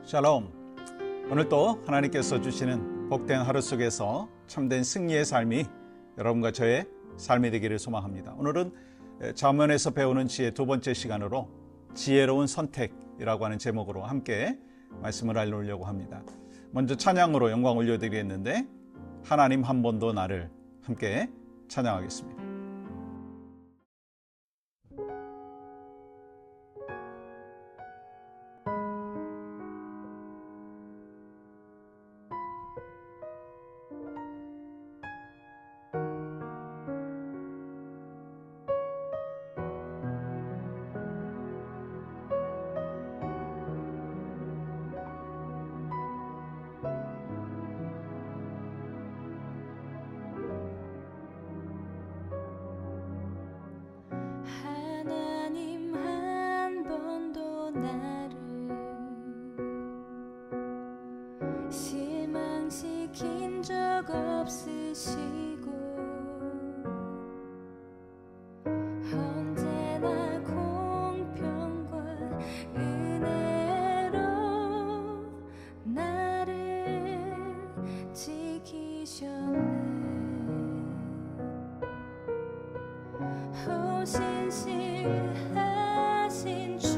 샬롬. 오늘도 하나님께서 주시는 복된 하루 속에서 참된 승리의 삶이 여러분과 저의 삶이 되기를 소망합니다. 오늘은 잠언에서 배우는 지혜 두 번째 시간으로 지혜로운 선택이라고 하는 제목으로 함께 말씀을 알려오려고 합니다. 먼저 찬양으로 영광 올려드리겠는데 하나님 한 번도 나를 함께 찬양하겠습니다. 실망시킨 적 없으시고 언제나 공평과 은혜로 나를 지키셨네. 오 신실하신 주,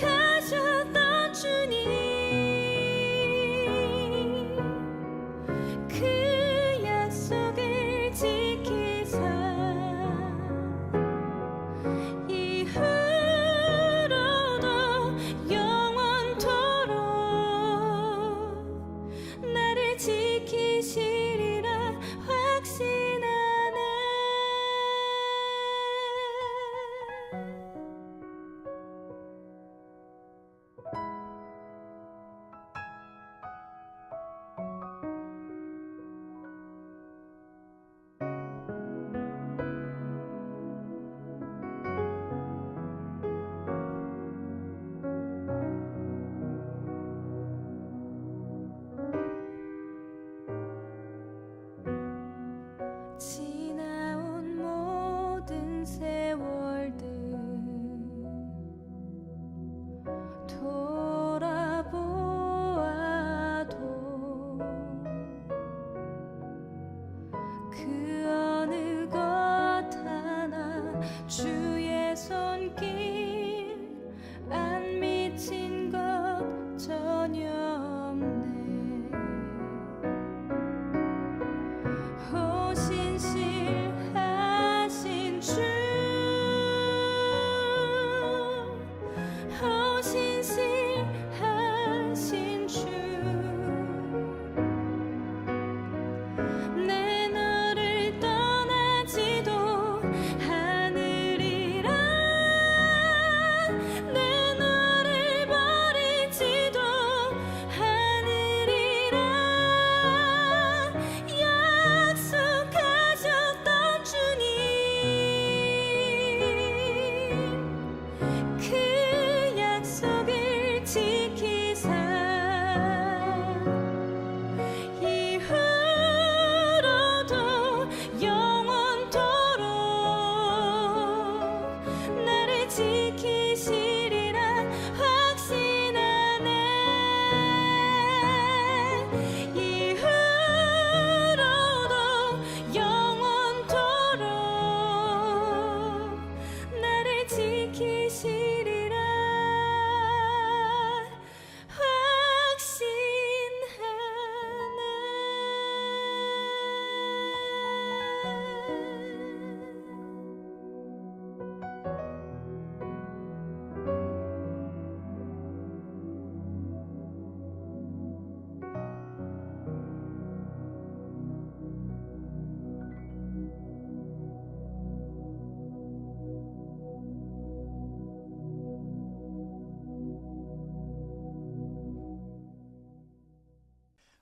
약속하셨던 주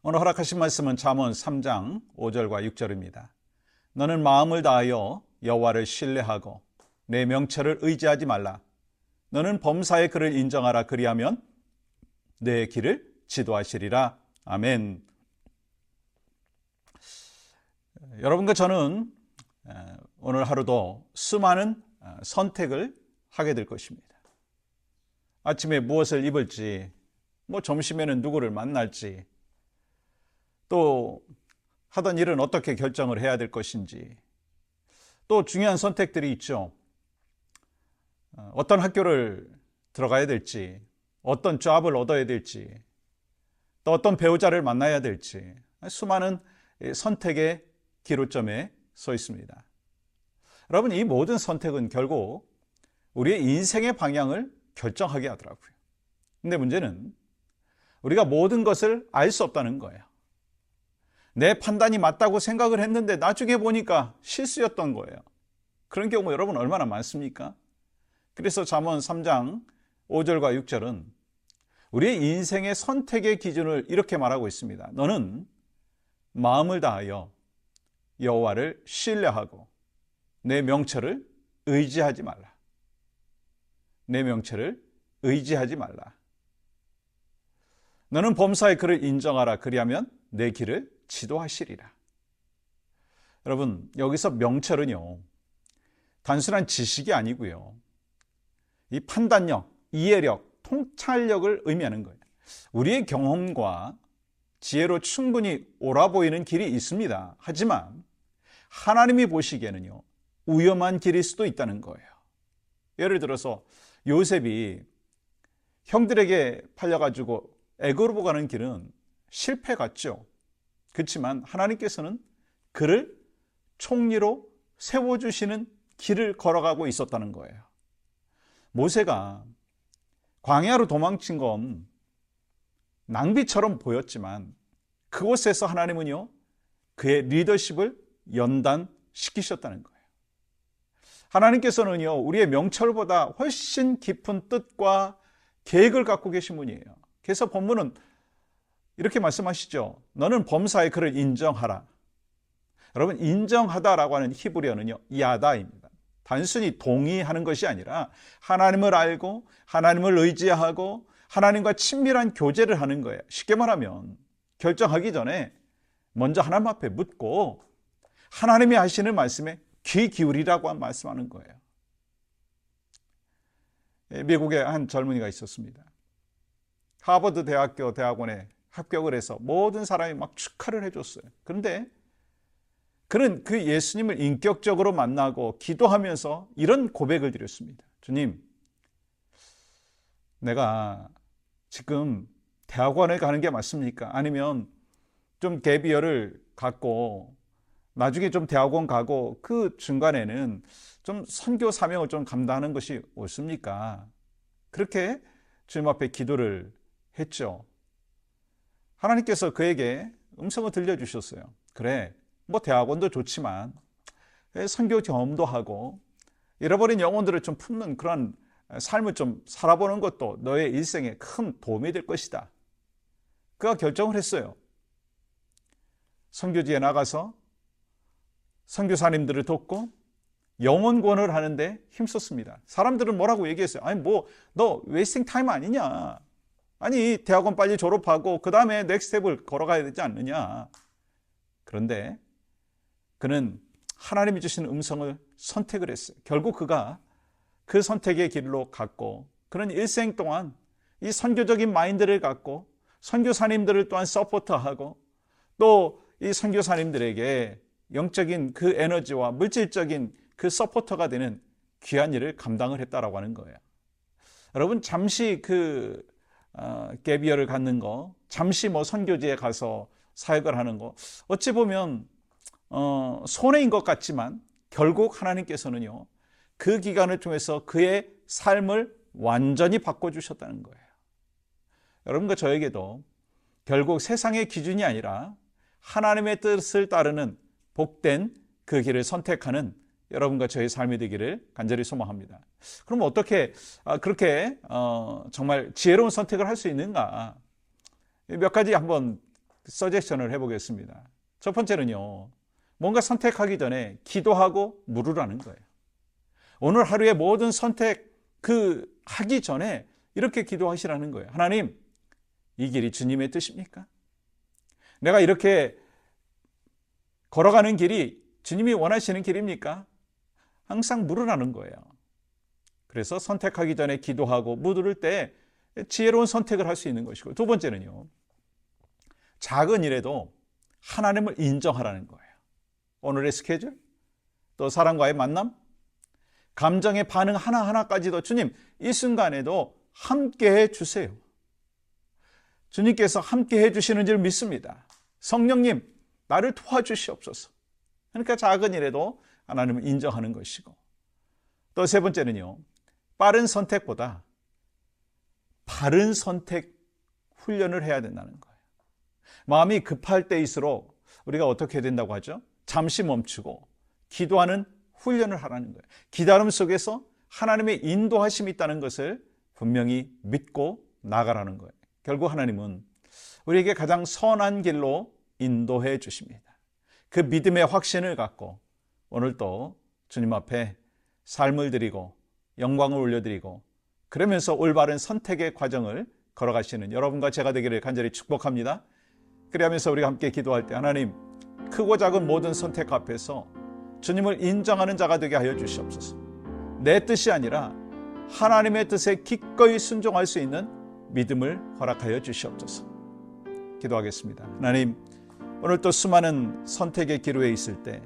오늘 허락하신 말씀은 잠언 3장 5절과 6절입니다. 너는 마음을 다하여 여호와를 신뢰하고 내 명철을 의지하지 말라. 너는 범사의 그를 인정하라. 그리하면 내 길을 지도하시리라. 아멘. 여러분과 저는 오늘 하루도 수많은 선택을 하게 될 것입니다. 아침에 무엇을 입을지, 점심에는 누구를 만날지, 또 하던 일은 어떻게 결정을 해야 될 것인지, 또 중요한 선택들이 있죠. 어떤 학교를 들어가야 될지, 어떤 잡을 얻어야 될지, 또 어떤 배우자를 만나야 될지, 수많은 선택의 기로점에 서 있습니다. 여러분, 이 모든 선택은 결국 우리의 인생의 방향을 결정하게 하더라고요. 근데 문제는 우리가 모든 것을 알 수 없다는 거예요. 내 판단이 맞다고 생각을 했는데 나중에 보니까 실수였던 거예요. 그런 경우 여러분 얼마나 많습니까? 그래서 잠언 3장 5절과 6절은 우리의 인생의 선택의 기준을 이렇게 말하고 있습니다. 너는 마음을 다하여 여호와를 신뢰하고 내 명철을 의지하지 말라. 내 명철을 의지하지 말라. 너는 범사의 그를 인정하라. 그리하면 내 길을 지도하시리라. 여러분, 여기서 명철은요, 단순한 지식이 아니고요, 이 판단력, 이해력, 통찰력을 의미하는 거예요. 우리의 경험과 지혜로 충분히 옳아 보이는 길이 있습니다. 하지만 하나님이 보시기에는요, 위험한 길일 수도 있다는 거예요. 예를 들어서 요셉이 형들에게 팔려가지고 애굽으로 가는 길은 실패 같죠. 그렇지만 하나님께서는 그를 총리로 세워주시는 길을 걸어가고 있었다는 거예요. 모세가 광야로 도망친 건 낭비처럼 보였지만 그곳에서 하나님은요, 그의 리더십을 연단시키셨다는 거예요. 하나님께서는요, 우리의 명철보다 훨씬 깊은 뜻과 계획을 갖고 계신 분이에요. 그래서 본문은 이렇게 말씀하시죠. 너는 범사의 그를 인정하라. 여러분, 인정하다라고 하는 히브리어는요, 야다입니다. 단순히 동의하는 것이 아니라 하나님을 알고 하나님을 의지하고 하나님과 친밀한 교제를 하는 거예요. 쉽게 말하면 결정하기 전에 먼저 하나님 앞에 묻고 하나님이 하시는 말씀에 귀 기울이라고 말씀하는 거예요. 미국에 한 젊은이가 있었습니다. 하버드 대학교 대학원에 합격을 해서 모든 사람이 막 축하를 해줬어요. 그런데 그는 그 예수님을 인격적으로 만나고 기도하면서 이런 고백을 드렸습니다. 주님, 내가 지금 대학원에 가는 게 맞습니까? 아니면 좀 갭이어를 갖고 나중에 좀 대학원 가고 그 중간에는 좀 선교 사명을 좀 감당하는 것이 옳습니까? 그렇게 주님 앞에 기도를 했죠. 하나님께서 그에게 음성을 들려주셨어요. 그래, 대학원도 좋지만 선교 경험도 하고 잃어버린 영혼들을 좀 품는 그런 삶을 좀 살아보는 것도 너의 일생에 큰 도움이 될 것이다. 그가 결정을 했어요. 선교지에 나가서 선교사님들을 돕고 영혼 구원을 하는데 힘썼습니다. 사람들은 뭐라고 얘기했어요? 아니, 너 웨이스팅 타임 아니냐? 아니, 대학원 빨리 졸업하고 그 다음에 넥스트 스텝을 걸어가야 되지 않느냐? 그런데 그는 하나님이 주신 음성을 선택을 했어요. 결국 그가 그 선택의 길로 갔고, 그는 일생 동안 이 선교적인 마인드를 갖고 선교사님들을 또한 서포트하고 또 이 선교사님들에게 영적인 그 에너지와 물질적인 그 서포터가 되는 귀한 일을 감당을 했다라고 하는 거예요. 여러분, 잠시 갭이어를 갖는 거, 잠시 선교지에 가서 사역을 하는 거, 어찌 보면 손해인 것 같지만 결국 하나님께서는요, 그 기간을 통해서 그의 삶을 완전히 바꿔주셨다는 거예요. 여러분과 저에게도 결국 세상의 기준이 아니라 하나님의 뜻을 따르는 복된 그 길을 선택하는 여러분과 저의 삶이 되기를 간절히 소망합니다. 그럼 어떻게 그렇게 정말 지혜로운 선택을 할 수 있는가? 몇 가지 한번 서제션을 해보겠습니다. 첫 번째는요, 뭔가 선택하기 전에 기도하고 물으라는 거예요. 오늘 하루의 모든 선택 하기 전에 이렇게 기도하시라는 거예요. 하나님, 이 길이 주님의 뜻입니까? 내가 이렇게 걸어가는 길이 주님이 원하시는 길입니까? 항상 물으라는 거예요. 그래서 선택하기 전에 기도하고 물을 때 지혜로운 선택을 할 수 있는 것이고, 두 번째는요, 작은 일에도 하나님을 인정하라는 거예요. 오늘의 스케줄, 또 사람과의 만남, 감정의 반응 하나하나까지도 주님, 이 순간에도 함께 해주세요. 주님께서 함께 해주시는 줄 믿습니다. 성령님, 나를 도와주시옵소서. 그러니까 작은 일에도 하나님을 인정하는 것이고, 또 세 번째는요, 빠른 선택보다 바른 선택 훈련을 해야 된다는 거예요. 마음이 급할 때일수록 우리가 어떻게 된다고 하죠? 잠시 멈추고 기도하는 훈련을 하라는 거예요. 기다림 속에서 하나님의 인도하심이 있다는 것을 분명히 믿고 나가라는 거예요. 결국 하나님은 우리에게 가장 선한 길로 인도해 주십니다. 그 믿음의 확신을 갖고 오늘도 주님 앞에 삶을 드리고 영광을 올려드리고, 그러면서 올바른 선택의 과정을 걸어가시는 여러분과 제가 되기를 간절히 축복합니다. 그리하면서 우리가 함께 기도할 때, 하나님, 크고 작은 모든 선택 앞에서 주님을 인정하는 자가 되게 하여 주시옵소서. 내 뜻이 아니라 하나님의 뜻에 기꺼이 순종할 수 있는 믿음을 허락하여 주시옵소서. 기도하겠습니다. 하나님, 오늘 또 수많은 선택의 기로에 있을 때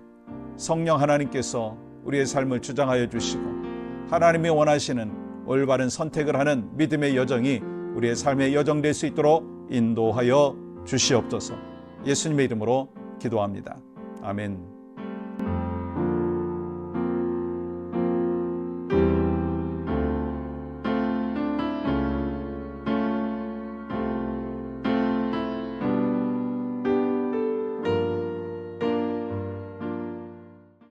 성령 하나님께서 우리의 삶을 주장하여 주시고, 하나님이 원하시는 올바른 선택을 하는 믿음의 여정이 우리의 삶의 여정 될 수 있도록 인도하여 주시옵소서. 예수님의 이름으로 기도합니다. 아멘.